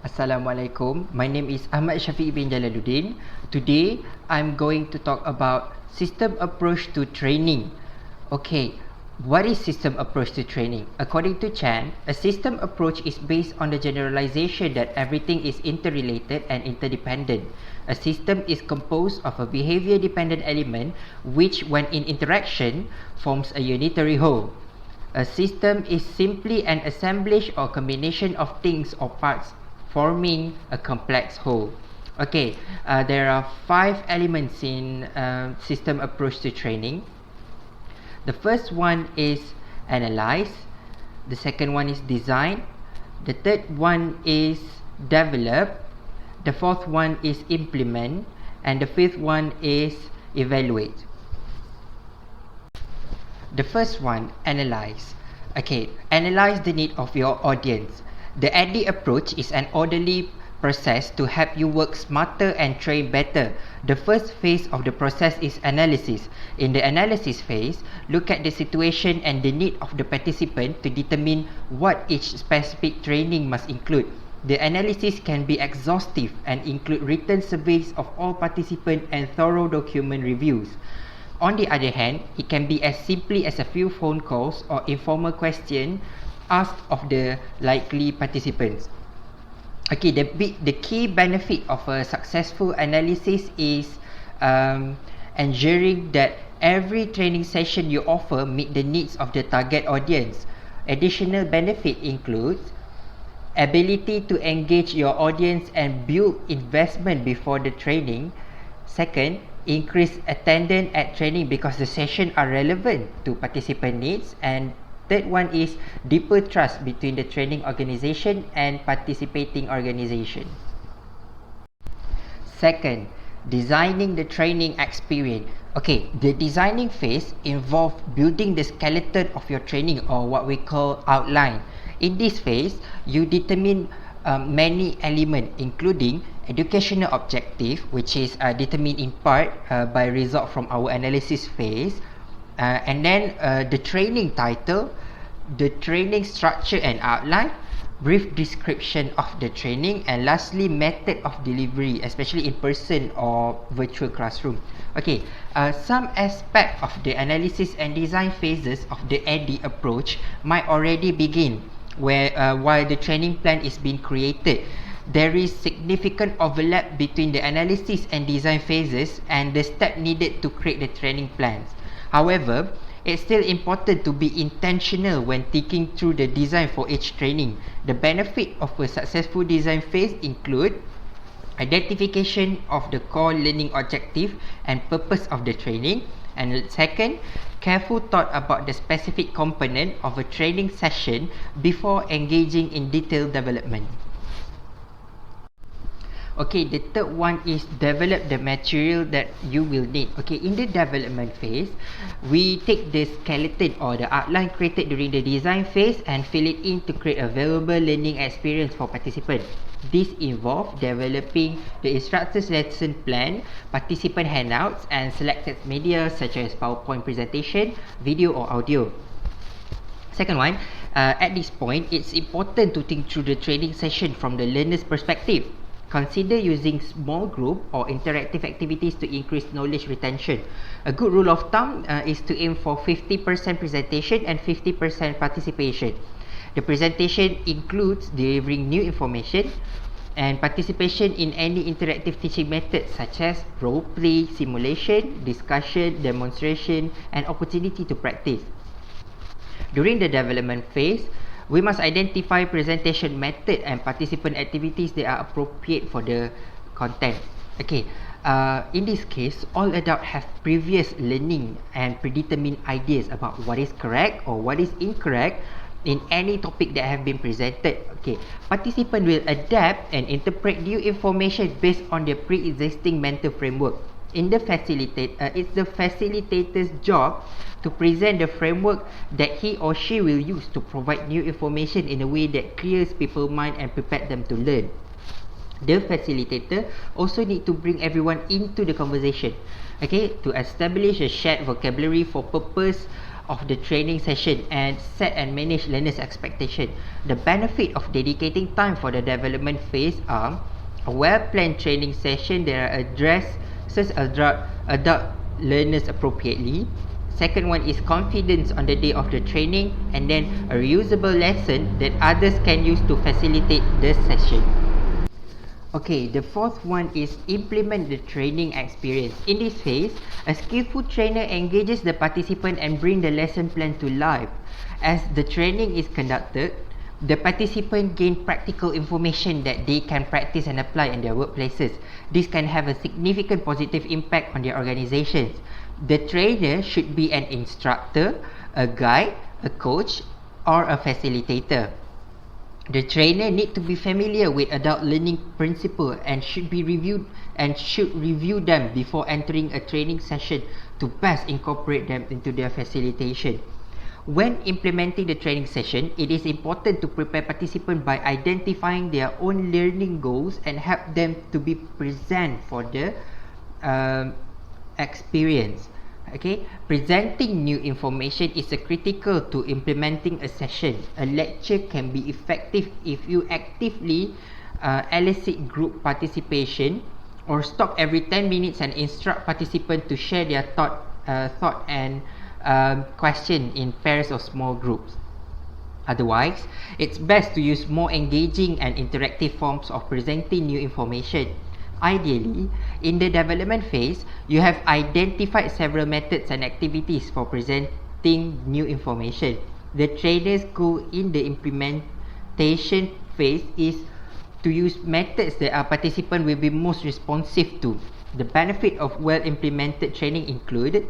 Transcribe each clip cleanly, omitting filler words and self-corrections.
Assalamualaikum. My name is Ahmad Syafiq bin Jalaluddin. Today, I'm going to talk about system approach to training. Okay, what is system approach to training? According to Chan, a system approach is based on the generalization that everything is interrelated and interdependent. A system is composed of a behavior-dependent element which, when in interaction, forms a unitary whole. A system is simply an assemblage or combination of things or parts forming a complex whole. Okay, there are 5 elements in system approach to training. The first one is analyze, the second one is design, the third one is develop, the fourth one is implement, and the fifth one is evaluate. The first one, analyze. Okay, analyze the need of your audience. The ADDI approach is an orderly process to help you work smarter and train better. The first phase of the process is analysis. In the analysis phase, look at the situation and the need of the participant to determine what each specific training must include. The analysis can be exhaustive and include written surveys of all participants and thorough document reviews. On the other hand, it can be as simply as a few phone calls or informal questions asked of the likely participants. Okay, the key benefit of a successful analysis is ensuring that every training session you offer meet the needs of the target audience. Additional benefit includes ability to engage your audience and build investment before the training. Second, increase attendance at training because the sessions are relevant to participant needs. And third one is deeper trust between the training organisation and participating organisation. Second, designing the training experience. Okay, the designing phase involves building the skeleton of your training, or what we call outline. In this phase, you determine many elements including educational objective, which is determined in part by result from our analysis phase, and then the training title, the training structure and outline, brief description of the training, and lastly method of delivery, especially in person or virtual classroom. Okay, some aspect of the analysis and design phases of the ADDI approach might already begin while the training plan is being created. There is significant overlap between the analysis and design phases and the step needed to create the training plans. However, it's still important to be intentional when thinking through the design for each training. The benefit of a successful design phase include identification of the core learning objective and purpose of the training, and second, careful thought about the specific component of a training session before engaging in detailed development. Okay, the third one is develop the material that you will need. Okay, in the development phase, we take the skeleton or the outline created during the design phase and fill it in to create a valuable learning experience for participants. This involves developing the instructor's lesson plan, participant handouts, and selected media such as PowerPoint presentation, video or audio. Second one, at this point, it's important to think through the training session from the learner's perspective. Consider using small group or interactive activities to increase knowledge retention. A good rule of thumb is to aim for 50% presentation and 50% participation. The presentation includes delivering new information and participation in any interactive teaching methods such as role play, simulation, discussion, demonstration, and opportunity to practice. During the development phase, we must identify presentation method and participant activities that are appropriate for the content. Okay, in this case, all adults have previous learning and predetermined ideas about what is correct or what is incorrect in any topic that have been presented. Okay, participants will adapt and interpret new information based on their pre-existing mental framework. It's the facilitator's job to present the framework that he or she will use to provide new information in a way that clears people's mind and prepare them to learn. The facilitator also need to bring everyone into the conversation, okay, to establish a shared vocabulary for purpose of the training session and set and manage learners' expectation. The benefit of dedicating time for the development phase are a well-planned training session that addresses adult learners appropriately. Second one is confidence on the day of the training, and then a reusable lesson that others can use to facilitate the session. Okay, the fourth one is implement the training experience. In this phase, a skillful trainer engages the participant and bring the lesson plan to life. As the training is conducted, the participant gain practical information that they can practice and apply in their workplaces. This can have a significant positive impact on their organizations. The trainer should be an instructor, a guide, a coach, or a facilitator. The trainer need to be familiar with adult learning principles and should review them before entering a training session to best incorporate them into their facilitation. When implementing the training session, it is important to prepare participants by identifying their own learning goals and help them to be present for the experience. Okay, presenting new information is critical to implementing a session. A lecture can be effective if you actively elicit group participation or stop every 10 minutes and instruct participants to share their thought and question in pairs or small groups. Otherwise, it's best to use more engaging and interactive forms of presenting new information. Ideally, in the development phase, you have identified several methods and activities for presenting new information. The trainer's goal in the implementation phase is to use methods that our participants will be most responsive to. The benefit of well-implemented training include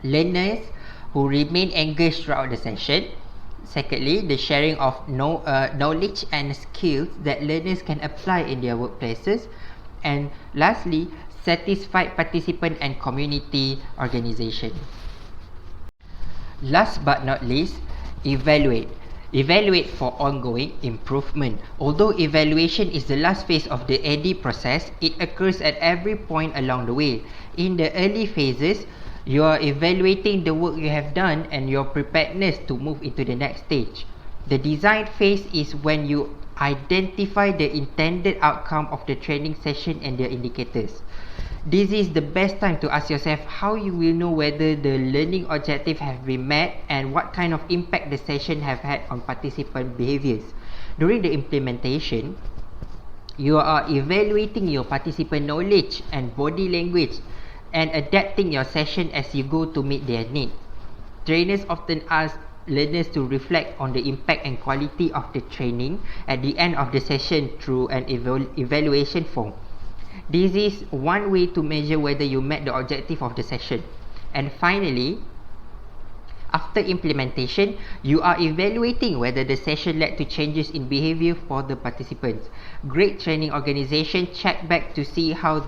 learners who remain engaged throughout the session. Secondly, the sharing of knowledge and skills that learners can apply in their workplaces. And lastly, satisfied participant and community organization. Last but not least, evaluate. Evaluate for ongoing improvement. Although evaluation is the last phase of the AD process, it occurs at every point along the way. In the early phases, you are evaluating the work you have done and your preparedness to move into the next stage. The design phase is when you identify the intended outcome of the training session and their indicators. This is the best time to ask yourself how you will know whether the learning objective have been met and what kind of impact the session have had on participant behaviors. During the implementation, you are evaluating your participant knowledge and body language and adapting your session as you go to meet their needs. Trainers often ask learners to reflect on the impact and quality of the training at the end of the session through an evaluation form. This is one way to measure whether you met the objective of the session. And finally, after implementation, you are evaluating whether the session led to changes in behavior for the participants. Great training organizations check back to see how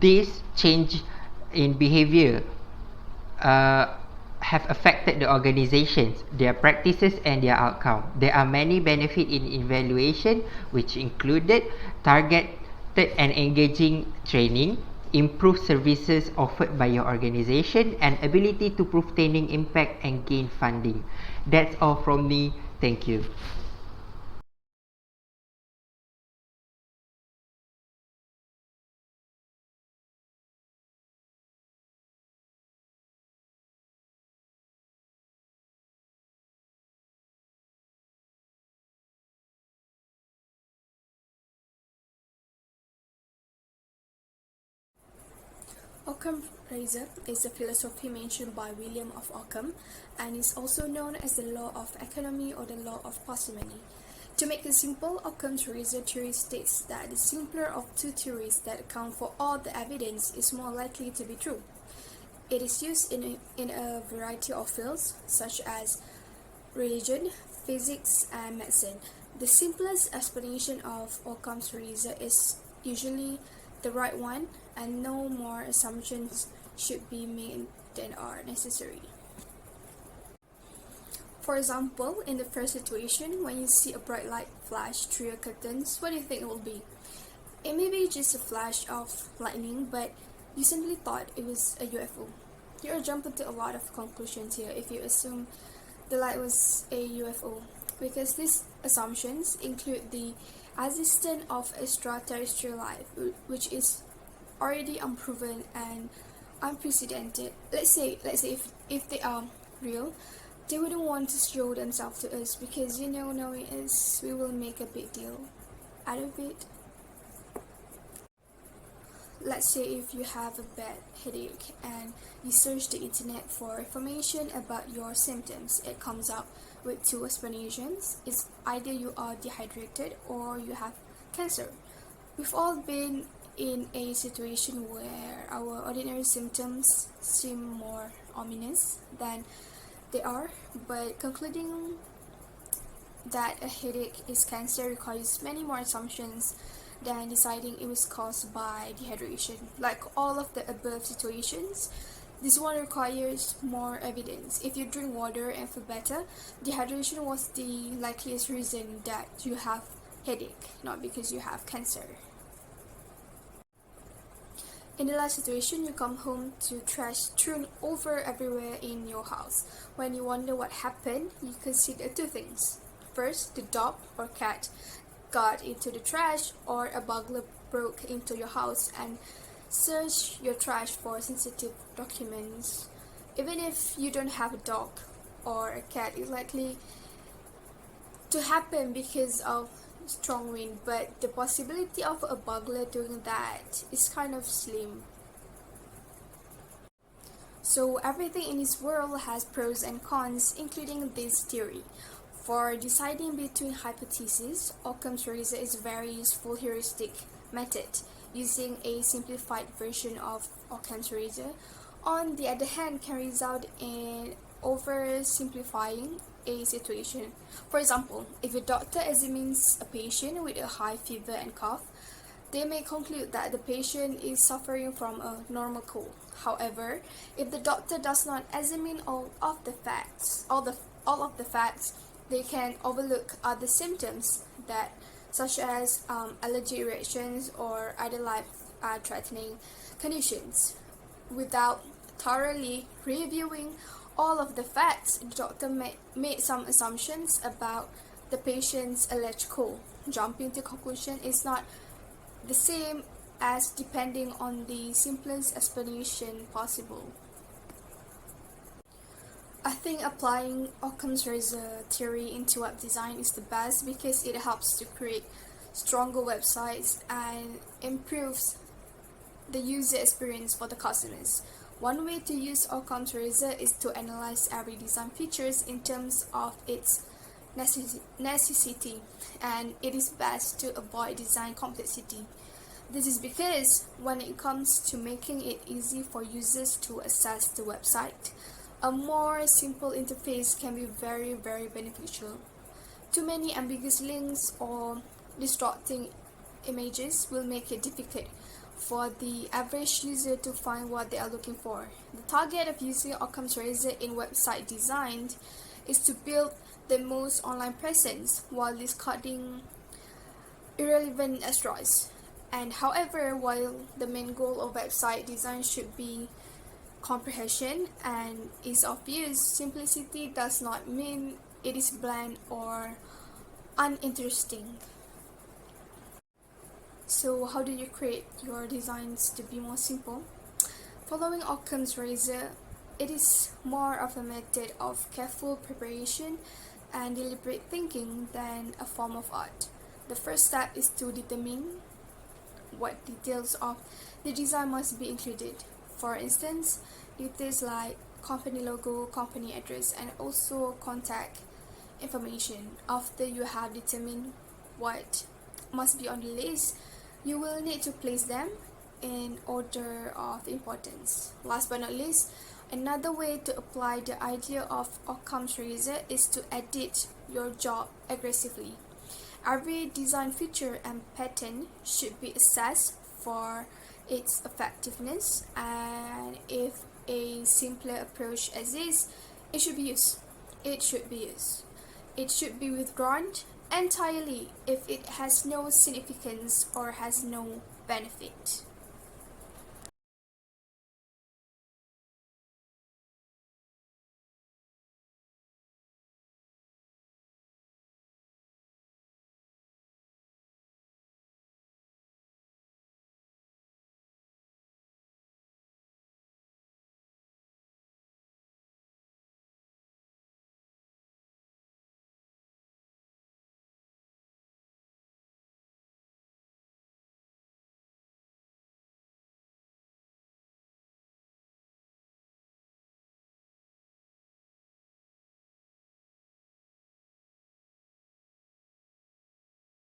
this change in behavior have affected the organizations, their practices and their outcome. There are many benefits in evaluation, which included targeted and engaging training, improved services offered by your organization, and ability to prove training impact and gain funding. That's all from me. Thank you. Occam razor is a philosophy mentioned by William of Occam and is also known as the law of economy or the law of parsimony. To make it simple, Occam's razor theory states that the simpler of two theories that account for all the evidence is more likely to be true. It is used in a variety of fields such as religion, physics, and medicine. The simplest explanation of Occam's razor is usually the right one, and no more assumptions should be made than are necessary. For example, in the first situation, when you see a bright light flash through your curtains, what do you think it will be? It may be just a flash of lightning, but you simply thought it was a UFO. You're jumping to a lot of conclusions here if you assume the light was a UFO, because these assumptions include the existence of extraterrestrial life, which is already unproven and unprecedented. Let's say if they are real, they wouldn't want to show themselves to us because knowing us, we will make a big deal out of it. Let's say if you have a bad headache and you search the internet for information about your symptoms, it comes up with two explanations. It's either you are dehydrated or you have cancer. We've all been in a situation where our ordinary symptoms seem more ominous than they are, but concluding that a headache is cancer requires many more assumptions than deciding it was caused by dehydration. Like all of the above situations, this one requires more evidence. If you drink water and feel better, dehydration was the likeliest reason that you have headache, not because you have cancer. In the last situation, you come home to trash strewn over everywhere in your house. When you wonder what happened, you consider two things. First, the dog or cat got into the trash, or a burglar broke into your house and searched your trash for sensitive documents. Even if you don't have a dog or a cat, it's likely to happen because of strong wind, but the possibility of a burglar doing that is kind of slim. So everything in this world has pros and cons, including this theory. For deciding between hypotheses, Occam's razor is a very useful heuristic method, using a simplified version of Occam's razor. On the other hand, can result in oversimplifying a situation. For example, if a doctor examines a patient with a high fever and cough, they may conclude that the patient is suffering from a normal cold. However, if the doctor does not examine all of the facts, they can overlook other symptoms that, such as allergic reactions or other life-threatening conditions. Without thoroughly reviewing all of the facts, the doctor made some assumptions about the patient's alleged cold. Jumping to conclusion is not the same as depending on the simplest explanation possible. I think applying Occam's razor theory into web design is the best because it helps to create stronger websites and improves the user experience for the customers. One way to use Occam's razor is to analyze every design features in terms of its necessity, and it is best to avoid design complexity. This is because when it comes to making it easy for users to access the website, a more simple interface can be very, very beneficial. Too many ambiguous links or distorting images will make it difficult for the average user to find what they are looking for. The target of using Occam's razor in website design is to build the most online presence while discarding irrelevant extras. And however, while the main goal of website design should be comprehension and ease of use, simplicity does not mean it is bland or uninteresting. So how do you create your designs to be more simple? Following Occam's razor, it is more of a method of careful preparation and deliberate thinking than a form of art. The first step is to determine what details of the design must be included. For instance, details like company logo, company address, and also contact information. After you have determined what must be on the list, you will need to place them in order of importance. Last but not least, another way to apply the idea of Occam's razor is to edit your job aggressively. Every design feature and pattern should be assessed for its effectiveness, and if a simpler approach exists, it should be used. It should be withdrawn entirely if it has no significance or has no benefit.